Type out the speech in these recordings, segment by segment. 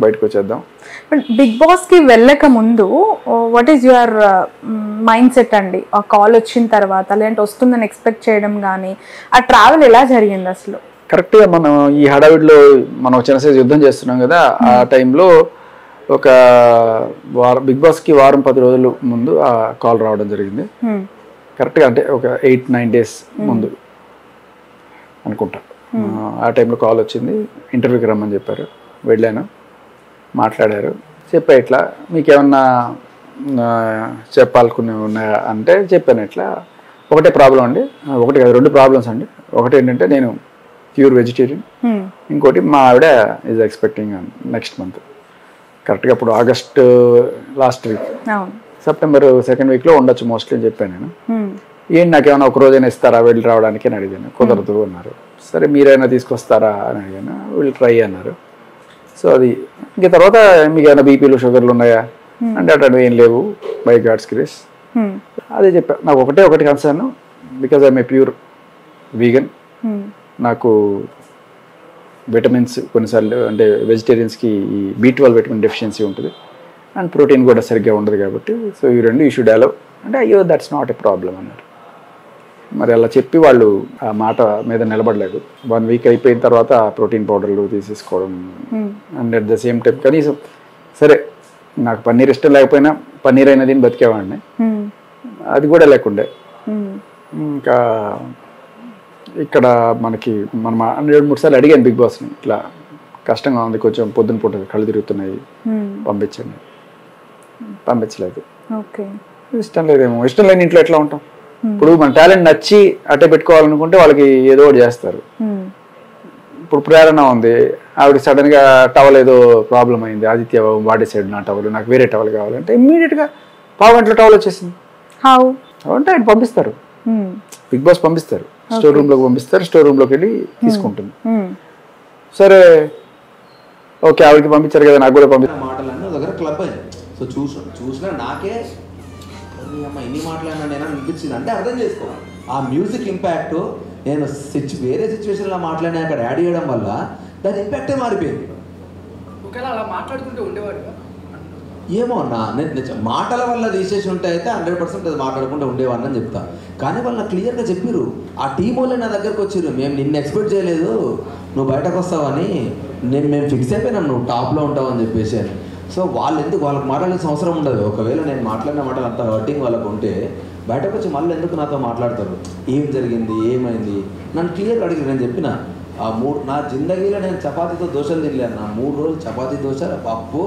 బయటకు వచ్చేద్దాం. Big boss కి వెళ్ళక ముందు what is your mind set అండి? ఆ కాల్ వచ్చిన తర్వాత లేదంటే వస్తుందని ఎక్స్పెక్ట్ చేయడం కానీ ఆ ట్రావెల్ ఎలా జరిగింది అసలు? కరెక్ట్గా మనం ఈ హడావిడిలో మనం చిన్న సైజ్ యుద్ధం చేస్తున్నాం కదా, ఆ టైంలో ఒక బిగ్ బాస్కి వారం 10 రోజుల ముందు ఆ కాల్ రావడం జరిగింది. కరెక్ట్గా అంటే ఒక 8-9 days ముందు అనుకుంటా. ఆ టైంలో కాల్ వచ్చింది, ఇంటర్వ్యూకి రమ్మని చెప్పారు. వెళ్ళాను, మాట్లాడారు. చెప్పా ఇట్లా మీకేమన్నా చెప్పాలనుకునే ఉన్నాయా అంటే చెప్పాను. ఇట్లా ఒకటే ప్రాబ్లం అండి, ఒకటి కాదు 2 ప్రాబ్లమ్స్ అండి. ఒకటి ఏంటంటే నేను ప్యూర్ వెజిటేరియన్, ఇంకోటి మా ఆవిడ ఈజ్ ఎక్స్పెక్టింగ్ నెక్స్ట్ మంత్. కరెక్ట్గా అప్పుడు August last week, September 2nd week ఉండొచ్చు మోస్ట్లీ అని చెప్పాను నేను. ఏంటి నాకేమైనా ఒక రోజైనా ఇస్తారా వెళ్ళి రావడానికి అని అడిగాను. కుదరదు అన్నారు. సరే మీరైనా తీసుకొస్తారా అని అడిగాను. వీళ్ళు ట్రై అన్నారు. సో అది ఇంక తర్వాత మీకు ఏమైనా బీపీలు షుగర్లు ఉన్నాయా అంటే అటు ఏం లేవు బై గాడ్స్ గ్రేస్. అదే చెప్పా, నాకు ఒకటి concern, because I'm a pure vegan. నాకు విటమిన్స్ కొన్నిసార్లు అంటే వెజిటేరియన్స్కి ఈ B12 విటమిన్ డెఫిషియన్సీ ఉంటుంది అండ్ ప్రోటీన్ కూడా సరిగ్గా ఉండదు కాబట్టి సో ఈ 2 యూ షుడ్ అలౌ అంటే అయ్యో దట్స్ నాట్ ఎ ప్రాబ్లం అన్నారు. మరి అలా చెప్పి వాళ్ళు ఆ మాట మీద నిలబడలేదు. 1 week అయిపోయిన తర్వాత ప్రోటీన్ పౌడర్లు తీసేసుకోవడం and at the same time కనీసం సరే నాకు పన్నీర్ ఇష్టం లేకపోయినా పన్నీర్ అయినది బతికేవాడిని, అది కూడా లేకుండే. ఇంకా ఇక్కడ మనకి మనం 2-3 సార్లు అడిగాను బిగ్ బాస్ని, ఇట్లా కష్టంగా ఉంది కొంచెం, పొద్దున పూట కళ్ళు తిరుగుతున్నాయి పంపించండి. పంపించలేదు. ఇష్టం లేదేమో, ఇష్టం లేని ఇంట్లో ఎట్లా ఉంటాం? ఇప్పుడు మన టాలెంట్ నచ్చి అట్టే పెట్టుకోవాలనుకుంటే వాళ్ళకి ఏదో ఒకటి చేస్తారు. ఇప్పుడు ప్రేరణ ఉంది, ఆవిడ సడన్ గా టవల్ ఏదో ప్రాబ్లం అయింది, ఆదిత్య వాడే సైడ్ నా టవల్, నాకు వేరే టవల్ కావాలంటే ఇమ్మీడియట్ గా 1/2 గంటలో టవల్ వచ్చేసింది. అంటే ఆయన పంపిస్తారు, బిగ్ బాస్ పంపిస్తారు, స్టోర్ రూమ్ లోకి పంపిస్తారు, స్టోర్ రూమ్ లోకి వెళ్ళి తీసుకుంటుంది. సరే ఓకే ఆవిడకి పంపించారు కదా నాకు కూడా పంపించారు. మాటలన్నీ దగ్గర క్లబ్ అయింది. సో చూసినా నాకే ఎన్ని మాట్లాడినా నేను అనిపించింది. అంటే అర్థం చేసుకోవాలి ఆ మ్యూజిక్ ఇంపాక్ట్. నేను వేరే సిచ్యువేషన్లో మాట్లాడినా అక్కడ యాడ్ చేయడం వల్ల దాని ఇంపాక్టే మారిపోయింది. అలా మాట్లాడుకుంటూ ఉండేవాడు ఏమో అన్న, నేను మాటల వల్ల తీసేసి ఉంటే అయితే 100% అది మాట్లాడకుండా ఉండేవాడిని అని చెప్తా. కానీ వాళ్ళు నాకు క్లియర్గా చెప్పారు, ఆ టీం వాళ్ళే నా దగ్గరకు వచ్చారు, మేము నిన్ను ఎక్స్పెక్ట్ చేయలేదు నువ్వు బయటకు వస్తావని, మేము ఫిక్స్ అయిపోయినాం నువ్వు టాప్లో ఉంటావు అని చెప్పేసి అని. సో వాళ్ళు ఎందుకు వాళ్ళకి మాట్లాడాల్సిన అవసరం ఉండదు. ఒకవేళ నేను మాట్లాడిన మాటలు అంత హర్టింగ్ వాళ్ళకు ఉంటే బయటకు వచ్చి మళ్ళీ ఎందుకు నాతో మాట్లాడతారు, ఏం జరిగింది ఏమైంది నన్ను క్లియర్గా అడిగి. నేను చెప్పిన నా జిందగీలో నేను చపాతీతో దోశలు తినలేను. నా 3 రోజులు చపాతీ దోశ పప్పు.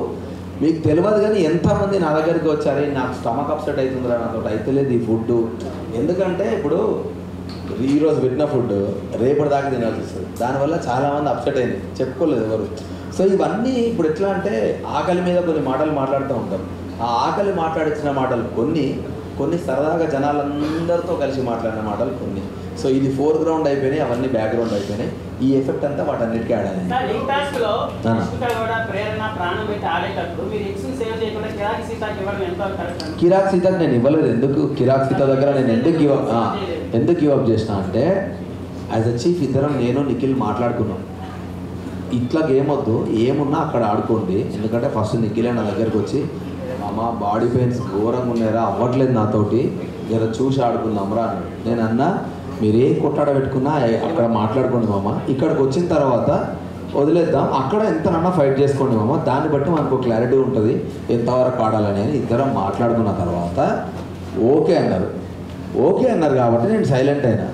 మీకు తెలియదు కానీ ఎంతమంది నా దగ్గరికి వచ్చారు, నాకు స్టమక్ అప్సెట్ అవుతుందిరా, నాతో అయితలేదు ఈ ఫుడ్. ఎందుకంటే ఇప్పుడు ఈరోజు పెట్టిన ఫుడ్ రేపటి దాకా తినాల్సి వస్తుంది, దానివల్ల చాలామంది అప్సెట్ అయింది, చెప్పుకోలేదు ఎవరు. సో ఇవన్నీ ఇప్పుడు ఎట్లా అంటే ఆకలి మీద కొన్ని మాటలు మాట్లాడుతూ ఉంటాం. ఆ ఆకలి మాట్లాడించిన మాటలు కొన్ని సరదాగా జనాలందరితో కలిసి మాట్లాడిన మాటలు కొన్ని. సో ఇది ఫోర్గ్రౌండ్ అయిపోయినాయి, అవన్నీ బ్యాక్గ్రౌండ్ అయిపోయినాయి. ఈ ఎఫెక్ట్ అంతా వాటన్నిటికీ యాడ్ అయింది. కిరాక్ సీతకు నేను ఇవ్వలేదు. ఎందుకు కిరాక్ సీత దగ్గర నేను ఎందుకు గివ్ అప్ చేసిన అంటే యాజ్ అ చీఫ్ ఇద్దరం నేను నిఖిల్ మాట్లాడుకున్నాం, ఇట్లా గేమ్ వద్దు, ఏమున్నా అక్కడ ఆడుకోండి. ఎందుకంటే ఫస్ట్ నిఖిలే నా దగ్గరికి వచ్చి మామ బాడీ పెయిన్స్ ఘోరంగా ఉన్నారా, అవ్వట్లేదు నాతోటి, జర చూసి ఆడుకుందాంరా అన్నాడు. నేను అన్నా మీరు ఏం కొట్టాడ పెట్టుకున్నా అక్కడ మాట్లాడుకోండి మామ, ఇక్కడికి వచ్చిన తర్వాత వదిలేద్దాం, అక్కడ ఎంతనన్నా ఫైట్ చేసుకోండి మామ, దాన్ని బట్టి మనకు క్లారిటీ ఉంటుంది ఎంతవరకు ఆడాలని అని ఇద్దరం మాట్లాడుకున్న తర్వాత ఓకే అన్నారు కాబట్టి నేను సైలెంట్ అయినా.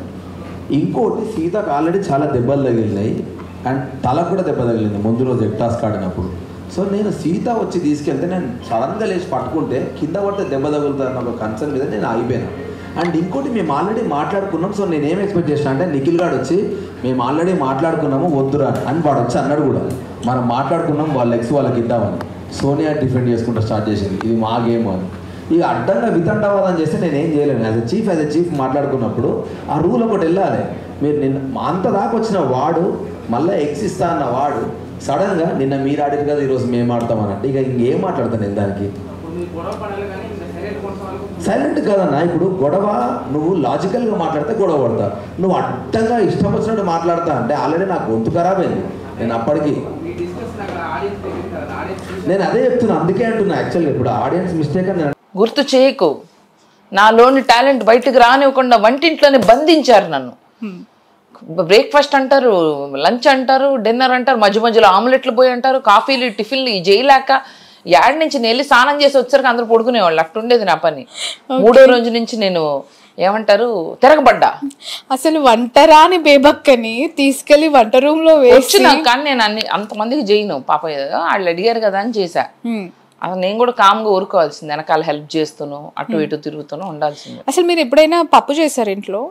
ఇంకోటి సీతకు ఆల్రెడీ చాలా దెబ్బలు తగిలినాయి అండ్ తలకు కూడా దెబ్బ తగిలింది ముందు రోజు ఎక్టాస్క్ ఆడినప్పుడు. సో నేను సీత వచ్చి తీసుకెళ్తే నేను సడన్గా లేచి పట్టుకుంటే కింద పడితే దెబ్బ తగులుతారన్న ఒక కన్సర్న్ మీద నేను ఆగిపోయాను. అండ్ ఇంకోటి మేము ఆల్రెడీ మాట్లాడుకున్నాం. సో నేనేం ఎక్స్పెక్ట్ చేసిన అంటే నిఖిల్ గారు వచ్చి మేము ఆల్రెడీ మాట్లాడుకున్నాము వద్దురా అని వాడు వచ్చి అన్నాడు కూడా, మనం మాట్లాడుకున్నాం వాళ్ళ ఎక్స్ వాళ్ళకి ఇద్దామని. సోనియా డిఫెండ్ చేసుకుంటూ స్టార్ట్ చేసింది ఇది మా గేమ్ అని. ఇక అడ్డంగా వితండవాదం చేస్తే నేనేం చేయలేను. యాజ్ ఎ చీఫ్ మాట్లాడుకున్నప్పుడు ఆ రూల్ ఒకటి వెళ్ళాలి. మీరు నిన్న అంత దాకా వచ్చిన వాడు మళ్ళీ ఎక్స్ ఇస్తా అన్న వాడు సడన్గా నిన్న మీరు ఆడారు కదా ఈరోజు మేము ఆడతామనంటే ఇక ఇంకేం మాట్లాడతాను నేను దానికి. సైలెంట్ కదన్నా. ఇప్పుడు గొడవ నువ్వు లాజికల్గా మాట్లాడితే గొడవ పడతా, నువ్వు అడ్డంగా ఇష్టం వచ్చినట్టు మాట్లాడతా అంటే ఆల్రెడీ నాకు గొంతు ఖరాబ్ అయింది. నేను అప్పటికి నేను అదే చెప్తున్నా, అందుకే అంటున్నా యాక్చువల్గా ఇప్పుడు ఆడియన్స్ మిస్టేక్ అని గుర్తు చేయకు, నాలోని టాలెంట్ బయటకు రానివ్వకుండా వంటింట్లోనే బంధించారు నన్ను. బ్రేక్ఫాస్ట్ అంటారు, లంచ్ అంటారు, డిన్నర్ అంటారు, మధ్య మధ్యలో ఆమ్లెట్లు పోయి అంటారు, కాఫీలు టిఫిన్లు ఈ చేయలేక యాడ్ నుంచి నేను వెళ్ళి స్నానం చేసి వచ్చారు అందరూ పడుకునేవాళ్ళు. అట్టుండేది నా పని. 3వ రోజు నుంచి నేను ఏమంటారు తిరగబడ్డా. అసలు వంటరాని బేబక్కని తీసుకెళ్లి వంట రూమ్ లో వేసి, కానీ నేను అంతమందికి చేయను, పాప వాళ్ళు అడిగారు కదా అని చేశా. అసలు నేను కూడా కామ్గా ఊరుకోవాల్సింది, వెనకాల హెల్ప్ చేస్తూను అటు ఇటు తిరుగుతూను ఉండాల్సింది. అసలు మీరు ఎప్పుడైనా పప్పు చేశారు ఇంట్లో?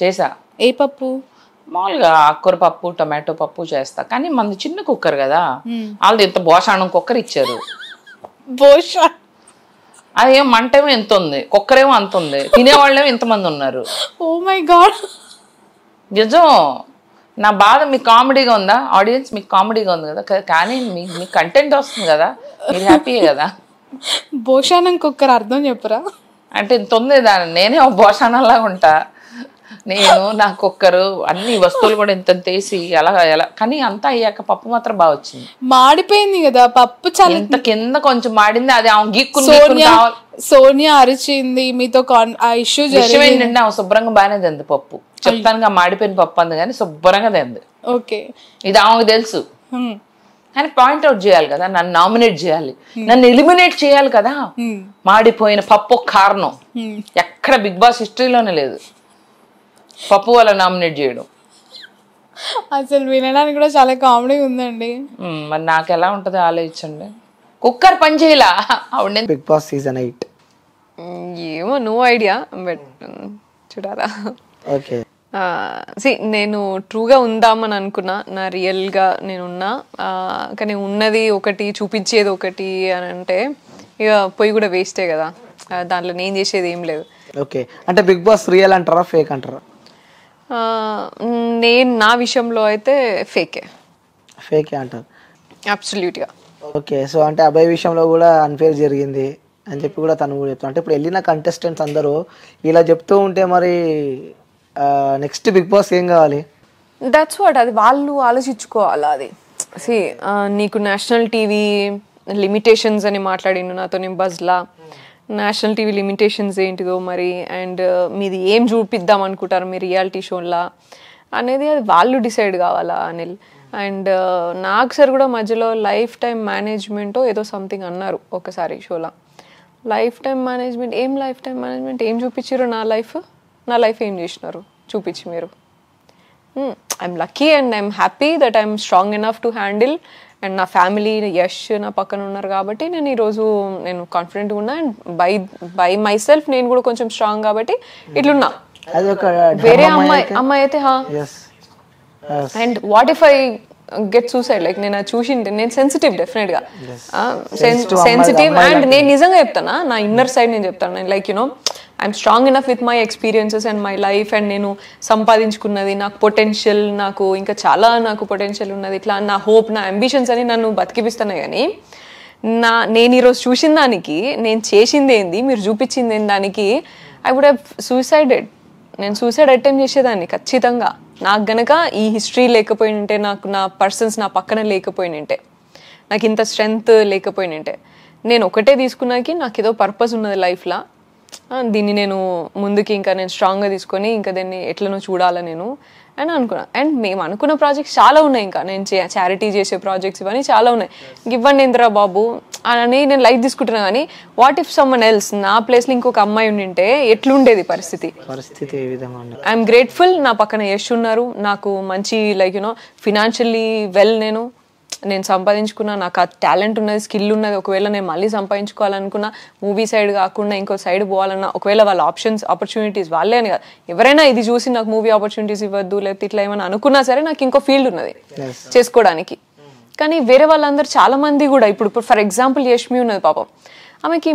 చేసా. ఏ పప్పు? మామూలుగా ఆకుకూర పప్పు, టమాటో పప్పు చేస్తా. కానీ మనది చిన్న కుక్కర్ కదా, వాళ్ళది ఇంత భోషాణం కుక్కర్ ఇచ్చారు. అదేం మంటేమో ఎంత ఉంది, కుక్కరేమో అంత ఉంది, తినేవాళ్ళేమో ఇంతమంది ఉన్నారు. ఓ మై గాడ్, నిజం. నా బాధ మీకు కామెడీగా ఉందా ఆడియన్స్? మీకు కామెడీగా ఉంది కదా, కానీ మీకు కంటెంట్ వస్తుంది కదా, మీరు హ్యాపీయే కదా. భోషానం కుక్కర్ అర్థం చెప్పరా? అంటే ఇంత ఉంది దాని, నేనే భోషాణంలాగా ఉంటా. నేను నా కుక్కరు అన్ని వస్తువులు కూడా ఇంత తీసి ఎలా కానీ అంతా అయ్యాక పప్పు మాత్రం బాగా వచ్చింది. మాడిపోయింది కదా పప్పు, చాలా ఇంత కింద కొంచెం మాడింది. అది ఆమె సోనియా అరిచింది మీతో ఆ ఇష్యూ ఏంటంటే ఆమె శుభ్రంగా బాగానే తింది పప్పు. చెప్తానుగా మాడిపోయిన పప్పు అంది కానీ శుభ్రంగా తింది. ఓకే, ఇది ఆమెకు తెలుసు. కానీ పాయింట్అవుట్ చేయాలి కదా, నన్ను నామినేట్ చేయాలి, నన్ను ఎలిమినేట్ చేయాలి కదా. మాడిపోయిన పప్పు కారణం ఎక్కడ బిగ్ బాస్ హిస్టరీలోనే లేదు, పప్పు వల్ల నామినేట్ చేయడం. అసలు వినడానికి కూడా చాలా కామెడీ ఉందండి. మరి నాకు ఎలా ఉంటుందో ఆలోచించండి. కుక్కర్ పని చేయాల ఆవిడ. బిగ్ బాస్ సీజన్ 8 ఏమో నో ఐడియా, బట్ చూడాలా. ఓకే, నేను ట్రూగా ఉందామని అనుకున్నా, నా రియల్గా నేనున్నా. కానీ ఉన్నది ఒకటి చూపించేది ఒకటి అని అంటే ఇక పొయ్యి కూడా వేస్టే కదా, దాంట్లో నేను చేసేది ఏం లేదు. ఓకే, అంటే బిగ్ బాస్ రియల్ అంటారా ఫేక్ అంటారా? నేను నా విషయంలో అయితే ఫేకే అంటారు అబ్సల్యూట్గా. ఓకే, సో అంటే అబ్బాయి విషయంలో కూడా అన్ఫేర్ జరిగింది అని చెప్పి కూడా తను కూడా చెప్తాను. అంటే ఇప్పుడు వెళ్ళిన కంటెస్టెంట్స్ అందరూ ఇలా చెప్తూ ఉంటే మరి నెక్స్ట్ బిగ్ బాస్ ఏం కావాలి? దట్స్ వాట్, అది వాళ్ళు ఆలోచించుకోవాలి. అది నీకు నేషనల్ టీవీ లిమిటేషన్స్ అని మాట్లాడిండు నాతో, నేను బజ్లా నేషనల్ టీవీ లిమిటేషన్స్ ఏంటిదో మరి, అండ్ మీది ఏం చూపిద్దాం అనుకుంటారు మీ రియాలిటీ షోలా అనేది అది వాళ్ళు డిసైడ్ కావాలా అనిల్. అండ్ నాకు సార్ కూడా మధ్యలో లైఫ్ టైం మేనేజ్మెంట్ ఏదో సంథింగ్ అన్నారు ఒకసారి షోలా. లైఫ్ టైం మేనేజ్మెంట్ ఏం చూపించారు? నా లైఫ్ ఏం చేసినారు చూపించి మీరు. I'm lucky and I'm happy that I'm strong enough to handle, and నా ఫ్యామిలీ యష్ నా పక్కన ఉన్నారు కాబట్టి నేను ఈరోజు నేను కాన్ఫిడెంట్గా ఉన్నా. అండ్ బై మై సెల్ఫ్ నేను కూడా కొంచెం స్ట్రాంగ్ కాబట్టి ఇట్లున్నా. వేరే అమ్మాయి అయితే and what if I get suicide, like నేను చూసింటే నేను సెన్సిటివ్, డెఫినెట్గా సెన్సిటివ్. అండ్ నేను నిజంగా చెప్తానా, నా ఇన్నర్ సైడ్ నేను చెప్తాను. నేను like you know I'm strong enough with my experiences and my life. And నేను సంపాదించుకున్నది, నాకు పొటెన్షియల్, నాకు ఇంకా చాలా నాకు పొటెన్షియల్ ఉన్నది, ఇట్లా నా హోప్, నా అంబిషన్స్ అని నన్ను బతికిపిస్తున్నాయి. కానీ నేను ఈరోజు చూసిన దానికి, నేను చేసింది ఏంది, మీరు చూపించింది ఏంది, దానికి ఐ వుడ్ హ్యావ్ సూసైడెడ్. నేను సూసైడ్ అటెంప్ట్ చేసేదాన్ని ఖచ్చితంగా. నాకు గనక ఈ హిస్టరీ లేకపోయింటే, నాకు నా పర్సన్స్ నా పక్కన లేకపోయినంటే, నాకు ఇంత స్ట్రెంగ్త్ లేకపోయినంటే, నేను ఒకటే తీసుకున్నాకి నాకు ఏదో పర్పస్ ఉన్నది లైఫ్లో, దీన్ని నేను ముందుకి ఇంకా నేను స్ట్రాంగ్గా తీసుకొని ఇంకా దీన్ని ఎట్లనో చూడాలి నేను అని అనుకున్నాను. అండ్ మేము అనుకున్న ప్రాజెక్ట్స్ చాలా ఉన్నాయి, ఇంకా నేను చారిటీ చేసే ప్రాజెక్ట్స్ ఇవన్నీ చాలా ఉన్నాయి. ఇవ్వండి ఇంద్రా బాబు అని నేను లైట్ తీసుకుంటున్నా. కానీ వాట్ ఇఫ్ సమ్మన్ ఎల్స్ నా ప్లేస్లో ఇంకొక అమ్మాయి ఉండింటే ఎట్లుండేది పరిస్థితి? ఐఎమ్ గ్రేట్ఫుల్, నా పక్కన యష్ ఉన్నారు, నాకు మంచి లైక్ యూనో ఫినాన్షియల్లీ వెల్, నేను సంపాదించుకున్నా, నాకు ఆ టాలెంట్ ఉన్నది, స్కిల్ ఉన్నది. ఒకవేళ నేను మళ్ళీ సంపాదించుకోవాలనుకున్నా, మూవీ సైడ్ కాకుండా ఇంకో సైడ్ పోవాలన్నా, ఒకవేళ వాళ్ళ ఆపర్చునిటీస్ వాళ్ళే అని కాదు, ఎవరైనా ఇది చూసి నాకు మూవీ ఆపర్చునిటీస్ ఇవ్వద్దు లేకపోతే ఇట్లా ఏమైనా అనుకున్నా సరే నాకు ఇంకో ఫీల్డ్ ఉన్నది చేసుకోవడానికి. కానీ వేరే వాళ్ళందరూ చాలా మంది కూడా ఇప్పుడు ఫర్ ఎగ్జాంపుల్ యష్మి ఉన్నది పాపం, ఆమెకి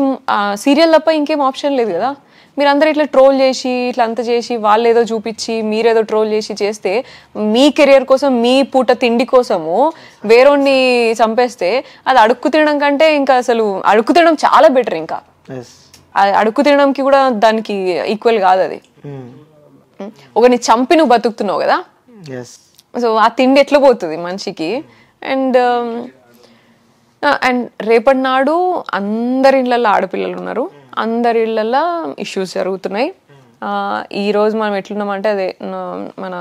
సీరియల్ తప్ప ఇంకేం ఆప్షన్ లేదు కదా. మీరు అందరూ ఇట్లా ట్రోల్ చేసి ఇట్లా అంత చేసి వాళ్ళు ఏదో చూపించి మీరేదో ట్రోల్ చేసి చేస్తే, మీ కెరియర్ కోసం, మీ పూట తిండి కోసము వేరేని చంపేస్తే అది అడుక్కు తినడం కంటే ఇంకా అసలు అడుక్కు తినడం చాలా బెటర్. ఇంకా అడుక్కు తినడంకి కూడా దానికి ఈక్వల్ కాదు అది. ఒకరిని చంపి నువ్వు బతుకుతున్నావు కదా, సో ఆ తిండి ఎట్లా పోతుంది మనిషికి. అండ్ అండ్ రేపటి నాడు అందరి ఇళ్ళల్లో ఆడపిల్లలు ఉన్నారు, అందరి ఇళ్ళల్లో ఇష్యూస్ జరుగుతున్నాయి. ఈరోజు మనం ఎట్లున్నామంటే అదే మన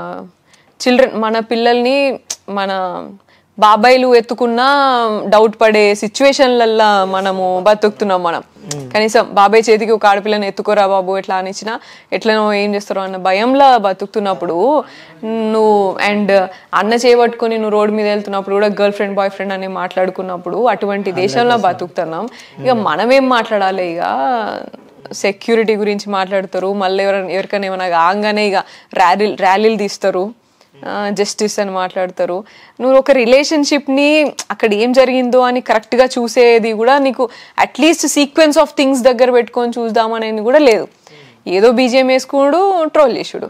మన పిల్లల్ని మన బాబాయిలు ఎత్తుకున్నా డౌట్ పడే సిచ్యువేషన్లల్లో మనము బతుకుతున్నాం. మనం కనీసం బాబాయ్ చేతికి ఒక ఆడపిల్లని ఎత్తుకోరా బాబు ఎట్లా అనిచ్చినా ఎట్లనో ఏం చేస్తారో అన్న భయంలో బతుకుతున్నప్పుడు నువ్వు అండ్ అన్న చేయబట్టుకొని నువ్వు రోడ్డు మీద వెళ్తున్నప్పుడు కూడా గర్ల్ ఫ్రెండ్ బాయ్ ఫ్రెండ్ అని మాట్లాడుకున్నప్పుడు అటువంటి దేశంలో బతుకుతున్నాం. ఇక మనమేం మాట్లాడాలి? ఇక సెక్యూరిటీ గురించి మాట్లాడతారు, మళ్ళీ ఎవరికైనా ఏమైనా కాగానే ఇక ర్యాలీలు తీస్తారు, జస్టిస్ అని మాట్లాడతారు. నువ్వు ఒక రిలేషన్షిప్ని అక్కడ ఏం జరిగిందో అని కరెక్ట్గా చూసేది కూడా నీకు అట్లీస్ట్ సీక్వెన్స్ ఆఫ్ థింగ్స్ దగ్గర పెట్టుకొని చూద్దామనేది కూడా లేదు. ఏదో బీజిఎం వేసుకున్నాడు, ట్రోల్ చేసుడు.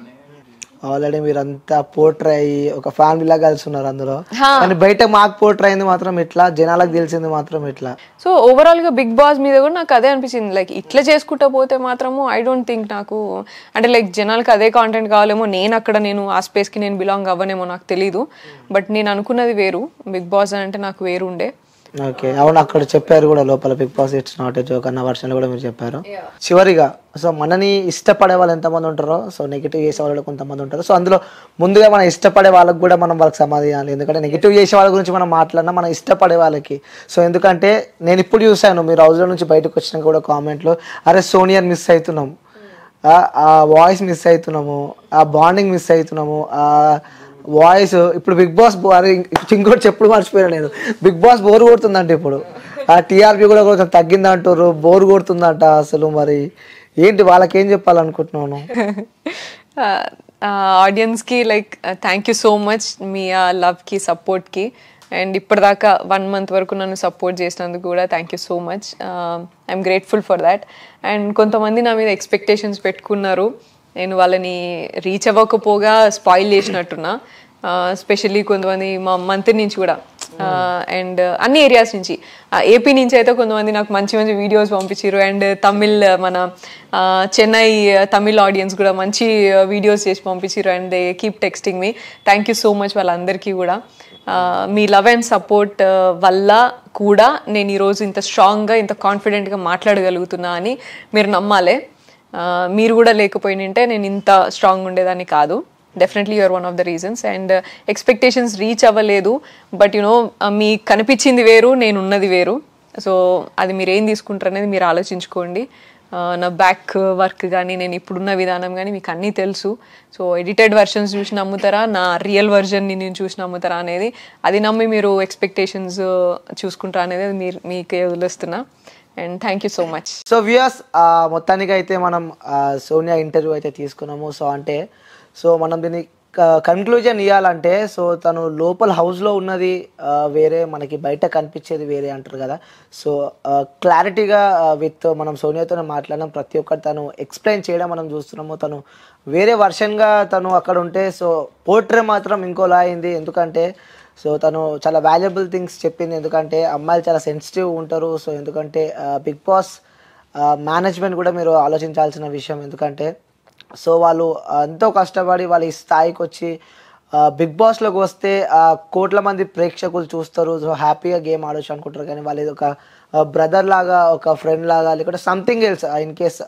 ఆల్రెడీ మీరంతా పోర్ట్రే అయ్యి ఒక ఫ్యామిలీలా కలిసి ఉన్నారు అందులో, కానీ బయట మాకు పోర్ట్రే అయింది మాత్రం ఇట్లా, జనాలకు తెలిసింది మాత్రం ఇట్లా. సో ఓవరాల్ గా బిగ్ బాస్ మీద కూడా నాకు అదే అనిపించింది, లైక్ ఇట్లా చేసుకుంటా పోతే మాత్రము ఐ డోంట్ థింక్ నాకు అంటే లైక్ జనాలకు అదే కాంటెంట్ కావాలేమో, నేను ఆ స్పేస్ కి నేను బిలాంగ్ అవ్వనేమో నాకు తెలీదు. బట్ నేను అనుకున్నది వేరు, బిగ్ బాస్ అంటే నాకు వేరు ఉండే. ఓకే, అవును, అక్కడ చెప్పారు కూడా లోపల Bigg Boss it's not a joke అన్న వర్షన్లో కూడా మీరు చెప్పారు. చివరిగా సో మనని ఇష్టపడే వాళ్ళు ఎంతమంది ఉంటారో, సో నెగిటివ్ చేసే వాళ్ళు కొంతమంది ఉంటారు. సో అందులో ముందుగా మనం ఇష్టపడే వాళ్ళకి కూడా మనం వాళ్ళకి సమాధానం, ఎందుకంటే నెగిటివ్ చేసే వాళ్ళ గురించి మనం మాట్లాడినా మనం ఇష్టపడే వాళ్ళకి. సో ఎందుకంటే నేను ఇప్పుడు చూశాను మీరు హౌస్లో నుంచి బయటకు వచ్చినాక కూడా కామెంట్లో, అరే సోనియాని మిస్ అవుతున్నాం, ఆ వాయిస్ మిస్ అవుతున్నాము, ఆ బాండింగ్ మిస్ అవుతున్నాము, ఆ వాయిస్ ఇప్పుడు బిగ్ బాస్ ఇంకోటి చెప్పుడు మర్చిపోయాను నేను, బిగ్ బాస్ బోర్ కొడుతుందంట ఇప్పుడు, ఆ టీఆర్పీ కూడా కొంచెం తగ్గిందంటారు, బోర్ కొడుతుందంట. అసలు మరి ఏంటి వాళ్ళకి ఏం చెప్పాలనుకుంటున్నాను? ఆడియన్స్కి like thank you so much మీ లవ్కి సపోర్ట్కి, అండ్ ఇప్పటిదాకా 1 month వరకు నన్ను సపోర్ట్ చేసినందుకు కూడా thank you so much. I'm grateful for that. And కొంతమంది నా మీద ఎక్స్పెక్టేషన్స్ పెట్టుకున్నారు, నేను వాళ్ళని రీచ్ అవ్వకపోగా స్పాయిల్ చేసినట్టున్నా. స్పెషల్లీ కొంతమంది మా మంత్రి నుంచి కూడా అండ్ అన్ని ఏరియాస్ నుంచి, ఏపీ నుంచి అయితే కొంతమంది నాకు మంచి మంచి వీడియోస్ పంపించారు. అండ్ తమిళ్ మన చెన్నై తమిళ్ ఆడియన్స్ కూడా మంచి వీడియోస్ చేసి పంపించారు. And they keep texting me. Thank you so much వాళ్ళందరికీ కూడా. మీ లవ్ అండ్ సపోర్ట్ వల్ల కూడా నేను ఈరోజు ఇంత స్ట్రాంగ్గా ఇంత కాన్ఫిడెంట్గా మాట్లాడగలుగుతున్నా అని మీరు నమ్మాలి. మీరు కూడా లేకపోయినంటే నేను ఇంత స్ట్రాంగ్ ఉండేదాన్ని కాదు. Definitely you're one of the reasons. And expectations reach అవ్వలేదు, బట్ యునో మీకు కనిపించింది వేరు, నేను ఉన్నది వేరు. సో అది మీరు ఏం తీసుకుంటారు అనేది మీరు ఆలోచించుకోండి. నా బ్యాక్ వర్క్ కానీ నేను ఇప్పుడున్న విధానం కానీ మీకు అన్నీ తెలుసు. సో ఎడిటెడ్ వర్షన్స్ చూసి నమ్ముతారా, నా రియల్ వర్జన్ని నేను చూసి నమ్ముతారా అనేది, అది నమ్మి మీరు ఎక్స్పెక్టేషన్స్ చూసుకుంటారా అనేది మీకే వదిలేస్తున్నా. And thank you so much. So viewers, మొత్తానికి అయితే మనం సోనియా ఇంటర్వ్యూ అయితే తీసుకున్నాము. సో అంటే సో మనం దీన్ని కన్క్లూజన్ ఇవ్వాలంటే, సో తను లోపల హౌస్లో ఉన్నది వేరే, మనకి బయట కనిపించేది వేరే అంటారు కదా. సో క్లారిటీగా విత్ మనం సోనియాతో మాట్లాడడం, ప్రతి ఒక్కటి తను ఎక్స్ప్లెయిన్ చేయడం మనం చూస్తున్నాము. తను వేరే వర్షన్గా తను అక్కడ ఉంటే, సో పోర్ట్రే మాత్రం ఇంకోలా అయింది. ఎందుకంటే సో తను చాలా వాల్యుబుల్ థింగ్స్ చెప్పింది, ఎందుకంటే అమ్మాయిలు చాలా సెన్సిటివ్ ఉంటారు. సో ఎందుకంటే బిగ్ బాస్ మేనేజ్మెంట్ కూడా మీరు ఆలోచించాల్సిన విషయం, ఎందుకంటే సో వాళ్ళు ఎంతో కష్టపడి వాళ్ళు ఈ స్థాయికి వచ్చి బిగ్ బాస్లోకి వస్తే కోట్ల మంది ప్రేక్షకులు చూస్తారు, సో హ్యాపీగా గేమ్ ఆడొచ్చు అనుకుంటారు. కానీ వాళ్ళు ఒక బ్రదర్ లాగా, ఒక ఫ్రెండ్ లాగా, లేకపోతే something else, in case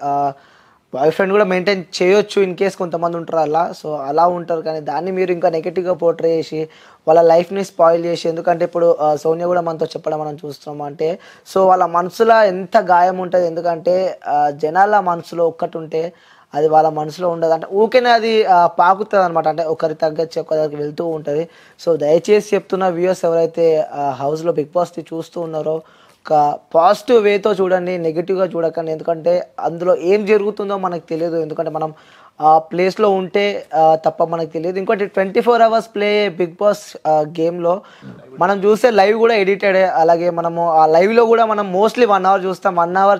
boy friend కూడా మెయింటైన్ చేయొచ్చు ఇన్ కేస్ కొంతమంది ఉంటారు అలా. సో అలా ఉంటారు, కానీ దాన్ని మీరు ఇంకా నెగిటివ్గా పోర్ట్రే చేసి వాళ్ళ లైఫ్ని స్పాయిల్ చేసి, ఎందుకంటే ఇప్పుడు సోనియా కూడా మనతో చెప్పడం మనం చూస్తున్నాం అంటే, సో వాళ్ళ మనసులో ఎంత గాయం ఉంటుంది, ఎందుకంటే జనాల మనసులో ఒక్కటి ఉంటే అది వాళ్ళ మనసులో ఉండదు, అంటే ఊరికేనే అది పాకుతుంది అనమాట, అంటే ఒకరి తగ్గచ్చి ఒకరికి వెళ్తూ ఉంటుంది. సో దయచేసి చెప్తున్న వ్యూయర్స్ ఎవరైతే హౌస్లో బిగ్ బాస్ని చూస్తూ ఉన్నారో, ఒక పాజిటివ్ వేతో చూడండి, నెగిటివ్గా చూడకండి. ఎందుకంటే అందులో ఏం జరుగుతుందో మనకు తెలియదు, ఎందుకంటే మనం ఆ ప్లేస్లో ఉంటే తప్ప మనకు తెలియదు. ఇంకోటి 24 hours ప్లే బిగ్ బాస్ గేమ్లో మనం చూస్తే లైవ్ కూడా ఎడిటెడే, అలాగే మనము ఆ లైవ్లో కూడా మనం మోస్ట్లీ 1 hour చూస్తాం. 1 hour